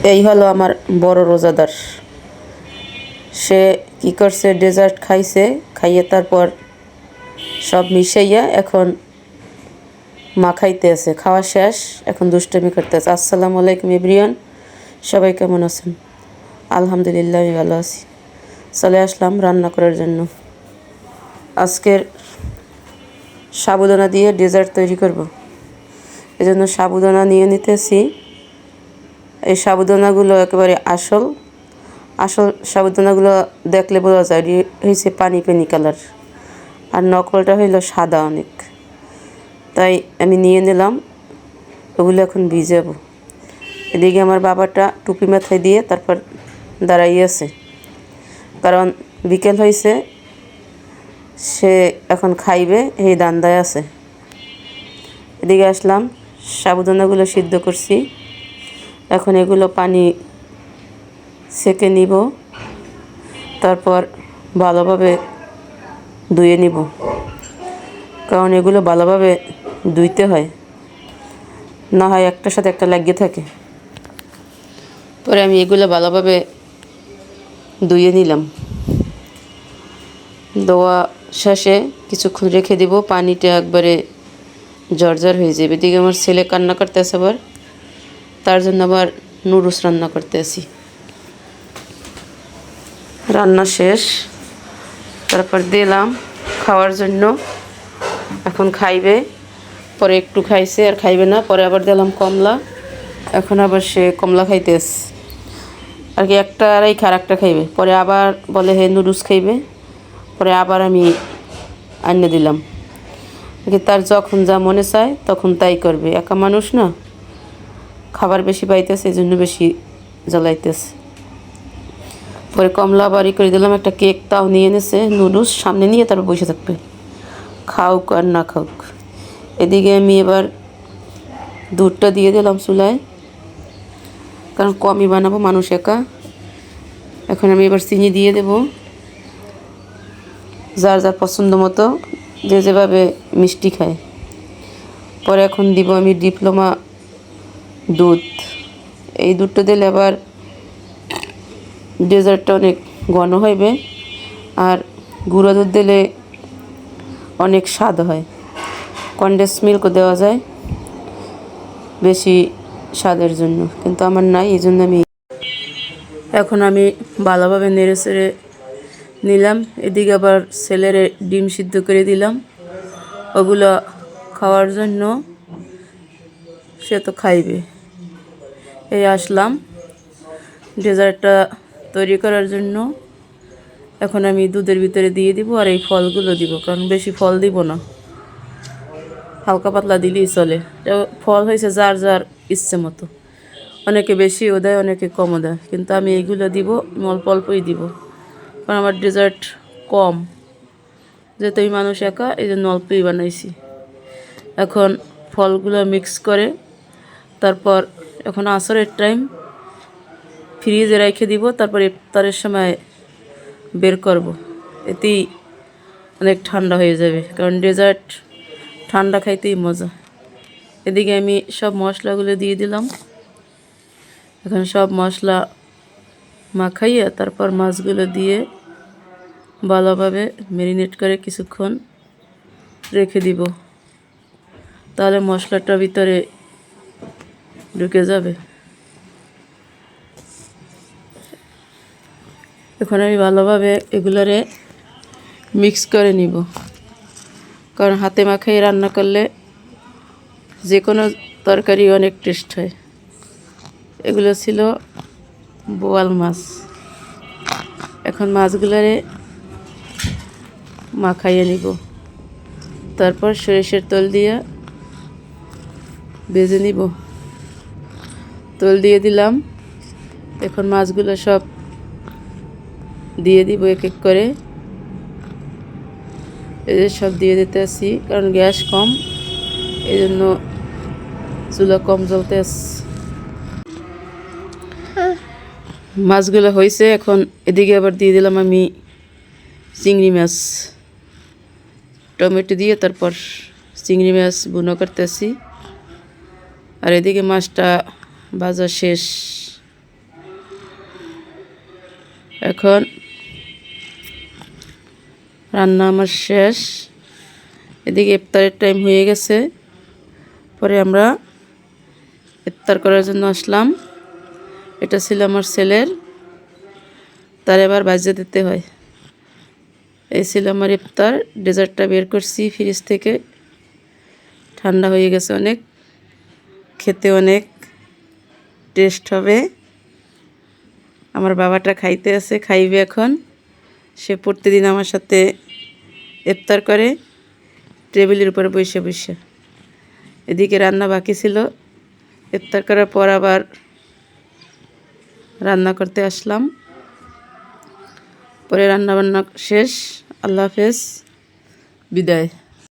এই হলো আমার বড় রোজাদার। সে কি করছে, ডেজার্ট খাইছে, খাইয়ে তারপর সব মিশাইয়া এখন মাখাইতে আছে। খাওয়া শেষ, এখন দুষ্টামি করতে আছে। আসসালামু আলাইকুম এভরিওয়ান, সবাই কেমন আছেন? আলহামদুলিল্লাহ আমি ভালো আছি। চলে আসলাম রান্না করার জন্য। আজকের সাবুদানা দিয়ে ডেজার্ট তৈরি করব। এজন্য সাবুদানা নিয়ে নিতেছি। এই সাবুদানাগুলো একেবারে আসল সাবুদানাগুলো দেখলে বোঝা যায় হয়েছে পানি কালার, আর নকলটা হইল সাদা অনেক। তাই আমি নিয়ে নিলাম, ওগুলো এখন ভিজাবো। এদিকে আমার বাবাটা টুপি মাথায় দিয়ে তারপর দাঁড়াইয়াছে, কারণ বিকেল হয়েছে, সে এখন খাইবে এই দান্দায় আছে। এদিকে আসলাম, সাবুদানাগুলো সিদ্ধ করছি, এখন এগুলো পানি সেকে নিব, তারপর ভালোভাবে ধুয়ে নিব, কারণ এগুলো ভালোভাবে ধুইতে হয়, না হয় একটার সাথে একটা লাগিয়ে থাকে। পরে আমি এগুলো ভালোভাবে ধুয়ে নিলাম। ধোয়া শেষে কিছুক্ষণ রেখে দিব, পানিটা একবারে জর্জর হয়ে যাবে। এদিকে আমার ছেলে কান্না করতে আছে, আবার তার জন্য আবার নুডলস রান্না করতে আসি। রান্না শেষ, তারপর দিলাম খাওয়ার জন্য। এখন খাইবে, পরে একটু খাইছে আর খাইবে না, পরে আবার দিলাম কমলা। এখন আবার সে কমলা খাইতেছে আর কি, একটা আড়াই খার একটা খাইবে, পরে আবার বলে হে নুডলস খাইবে, পরে আবার আমি আনিয়ে দিলাম। তার যখন যা মনে চায় তখন তাই করবে, একা মানুষ না, খাবার বেশি পাইতেছে এই জন্য বেশি জ্বালাইতেছে। পরে কমলা বাড়ি করে দিলাম, একটা কেক তাও নিয়ে এনেছে, নুডলস সামনে নিয়ে তারপর বসে থাকবে, খাওক আর না খাওক। এদিকে আমি এবার দুধটা দিয়ে দিলাম চুলায়, কারণ কমই বানাবো, মানুষ একা। এখন আমি এবার চিনি দিয়ে দেব, যার যার পছন্দ মতো, যে যেভাবে মিষ্টি খায়। পরে এখন দিব আমি ডিপ্লোমা দুধ। এই দুধটা দিলে আবার ডেজার্টটা অনেক ঘন হইবে, আর গুঁড়া দুধ দিলে অনেক স্বাদ হয়। কনডেন্স মিল্কও দেওয়া যায় বেশি স্বাদের জন্য, কিন্তু আমার নাই, এই জন্য এখন আমি ভালোভাবে নেড়ে চেড়ে নিলাম। এদিকে আবার ছেলেরে ডিম সিদ্ধ করে দিলাম, ওগুলো খাওয়ার জন্য, সে তো খাইবে। এই আসলাম ডেজার্টটা তৈরি করার জন্য। এখন আমি দুধের ভিতরে দিয়ে দিব, আর এই ফলগুলো দিব, কারণ বেশি ফল দিব না, হালকা পাতলা দিলেই চলে। ফল হয়েছে যার যার ইচ্ছে মতো, অনেকে বেশিও দেয়, অনেকে কমও দেয়, কিন্তু আমি এইগুলো দিব, অল্প অল্পই দিব, কারণ আমার ডেজার্ট কম, যেহেতু এই মানুষ একা, এই জন্য অল্পই বানাইছি। এখন ফলগুলো মিক্স করে তারপর এখন আসরের টাইম, ফ্রিজে রেখে দিব, তারপর ইফতারের সময় বের করব, এতেই অনেক ঠান্ডা হয়ে যাবে, কারণ ডেজার্ট ঠান্ডা খাইতেই মজা। এদিকে আমি সব মশলাগুলো দিয়ে দিলাম। এখন সব মশলা মাখাইয়া তারপর মাছগুলো দিয়ে ভালোভাবে ম্যারিনেট করে কিছুক্ষণ রেখে দিব, তাহলে মশলাটা ভিতরে ঢুকে যাবে। এখন আমি ভালোভাবে এগুলোরে মিক্স করে নিব, কারণ হাতে মাখাই রান্না করলে যে কোনো তরকারি অনেক টেস্ট হয়। এগুলো ছিল বোয়াল মাছ। এখন মাছগুলোরে মাখাইয়ে নিব, তারপর সরিষার তেল দিয়ে ভেজে নিব। তেল দিয়ে দিলাম, এখন মাছগুলো সব দিয়ে দিব এক এক করে। এদের সব দিয়ে দিতে আসি, কারণ গ্যাস কম, এই জন্য চুলা কম জ্বলতে আসছে। মাছগুলো হয়েছে, এখন এদিকে আবার দিয়ে দিলাম আমি চিংড়ি মাছ, টমেটো দিয়ে তারপর চিংড়ি মাছ বুনো করতেছি। আর এদিকে মাছটা ভাজা শেষ, এখন রান্না আমার শেষ। এদিকে ইফতারের টাইম হয়ে গেছে। পরে আমরা ইফতার করার জন্য আসলাম। এটা ছিল আমার ছেলের, তার এবার বাজিয়ে দিতে হয়। এই ছিল আমার ইফতার। ডেজার্টটা বের করছি ফ্রিজ থেকে, ঠান্ডা হয়ে গেছে অনেক, খেতে অনেক টেস্ট হবে। আমার বাবাটা খাইতে আছে, খাইবে এখন। সে প্রতিদিন আমার সাথে ইফতার করে টেবিলের উপরে বসে বসে। এদিকে রান্না বাকি ছিল, ইফতার করার পর আবার রান্না করতে আসলাম। পরে রান্না বান্না শেষ। আল্লাহ হাফেজ, বিদায়।